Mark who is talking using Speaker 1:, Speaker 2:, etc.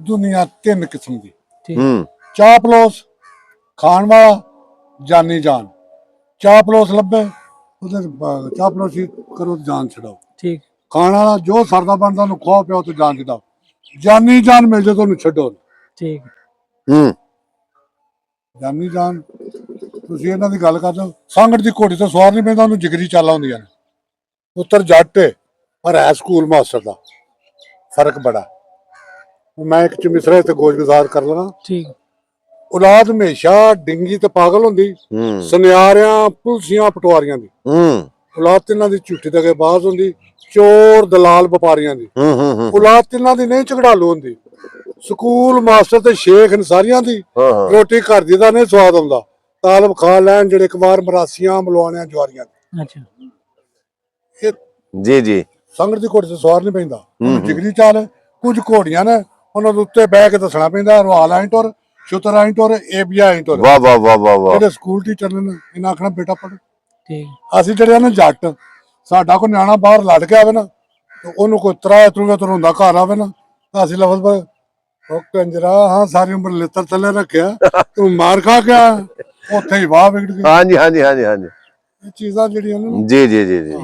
Speaker 1: ਦੁਨੀਆ ਤਿੰਨ ਕਿਸਮ ਦੀ।
Speaker 2: ਹੂੰ
Speaker 1: ਚਾਪਲੋਸ ਖਾਣ ਵਾਲਾ, ਜਾਨੀ ਜਾਨ। ਚਾਪਲੋਸ ਲੱਭੇ ਉਹਦੇ ਚਾਪਲੋਸੀ ਕਰੋ ਤੇ ਜਾਨ ਛਡਾਓ।
Speaker 3: ਠੀਕ
Speaker 1: ਖਾਣ ਵਾਲਾ ਜੋ ਸਰਦਾ ਬਣਦਾ ਉਹਨੂੰ ਖਵਾਓ ਪਿਓ ਤੇ ਜਾਨ ਛਡਾਓ। ਜਾਨੀ ਜਾਨ ਮਿਲ ਜੇ ਤੁਹਾਨੂੰ ਛੱਡੋ।
Speaker 3: ਠੀਕ
Speaker 2: ਹੂੰ
Speaker 1: ਜਾਨੀ ਜਾਨ ਤੁਸੀਂ ਇਹਨਾਂ ਦੀ ਗੱਲ ਕਰਦੇ ਹੋ। ਸੰਗੜ ਦੀ ਘੋੜੀ ਤੋਂ ਸਵਾਰ ਨਹੀਂ ਪੈਂਦਾ, ਉਹਨੂੰ ਜਿਗਰੀ ਚਾਲਾਂ ਹੁੰਦੀਆਂ ਨੇ। ਪੁੱਤਰ ਜੱਟ ਏ ਪਰ ਹੈ ਸਕੂਲ ਮਾਸਟਰ ਦਾ, ਫਰਕ ਬੜਾ। ਮੈਂ ਇੱਕ ਚਮਿਸਰਾ ਤੇ ਗੋਸ਼ਗੁਜ਼ਾਰ ਕਰ ਲਵਾਂ।
Speaker 3: ਠੀਕ
Speaker 1: ਔਲਾਦ ਹਮੇਸ਼ਾ ਡਿੰਗੀ ਤੇ ਪਾਗਲ ਹੁੰਦੀ,
Speaker 2: ਹੂੰ
Speaker 1: ਸੁਨਿਆਰਿਆਂ ਪੁਲਸੀਆਂ ਪਟਵਾਰੀਆਂ ਦੀ।
Speaker 2: ਹੂੰ
Speaker 1: ਔਲਾਦ ਤਿੰਨਾਂ ਦੀ ਝੂਠੀ ਦਗੇਬਾਜ਼ ਹੁੰਦੀ, ਚੋਰ ਦਲਾਲ ਵਪਾਰੀਆਂ ਦੀ।
Speaker 2: ਹੂੰ
Speaker 1: ਔਲਾਦ ਤਿੰਨਾਂ ਦੀ ਨਹੀਂ ਝਗੜਾਲੂ ਹੁੰਦੀ, ਸਕੂਲ ਮਾਸਟਰ ਤੇ ਸ਼ੇਖ ਸਾਰੀਆਂ ਦੀ।
Speaker 2: ਹਾਂ
Speaker 1: ਰੋਟੀ ਘਰ ਦੀ ਦਾ ਨਹੀਂ ਸਵਾਦ ਆਉਂਦਾ, ਤਾਲਬ ਖਾ ਲੈਣ ਜਿਹੜੇ ਕੁਮਾਰ ਮਰਾਸੀਆਂ ਮਲਵਾਣਿਆਂ ਜਵਾਰੀਆਂ ਦੀ।
Speaker 3: ਅੱਛਾ
Speaker 1: ਇਹ
Speaker 2: ਜੀ ਜੀ
Speaker 1: ਸੰਗੜ ਦੀ ਘੋੜੀ ਤੇ ਸਵਾਰ ਨਹੀਂ ਪੈਂਦਾ, ਉਹਨੂੰ ਜਿਗਰੀ ਚਾਲ। ਕੁਝ ਘੋੜੀਆਂ ਨੇ ਉਹਨਾਂ ਦੇ ਉੱਤੇ ਬਹਿ ਕੇ ਦੱਸਣਾ ਪੈਂਦਾ, ਰੁਹਾਲ ਐਂ ਟੁਰ, ਸ਼ੁਤਰ ਐਂ ਟੁਰ, ਏਬੀਆ ਐਂ ਟੁਰ।
Speaker 2: ਵਾਹ ਵਾਹ ਵਾਹ ਵਾਹ ਵਾਹ
Speaker 1: ਜਿਹੜੇ ਸਕੂਲ ਟੀਚਰ ਨੇ ਇਹਨਾਂ ਆਖਣਾ ਬੇਟਾ ਪੜ੍ਹ।
Speaker 3: ਠੀਕ
Speaker 1: ਅਸੀਂ ਜਿਹੜੇ ਨਾ ਜੱਟ, ਸਾਡਾ ਕੋਈ ਨਿਆਣਾ ਬਾਹਰ ਲੜ ਕੇ ਆਵੇ ਨਾ ਤੇ ਉਹਨੂੰ ਕੋਈ ਤਰੋਂਦਾ ਘਰ ਆਵੇ ਨਾ ਤਾਂ ਅਸੀਂ ਲਫ਼ਜ਼ ਉਹ ਕੰਜਰਾ ਹਾਂ ਸਾਰੀ ਉਮਰ ਲਿੱਤਰ ਥੱਲੇ ਰੱਖਿਆ, ਤੂੰ ਮਾਰ ਖਾ ਗਿਆ ਉੱਥੇ ਹੀ ਵਾਹ ਵਿਗੜ ਗਈ।
Speaker 2: ਹਾਂਜੀ ਹਾਂਜੀ ਹਾਂਜੀ ਹਾਂਜੀ
Speaker 1: ਇਹ ਚੀਜ਼ਾਂ ਜਿਹੜੀਆਂ ਨੇ
Speaker 2: ਜੀ ਜੀ ਜੀ ਜੀ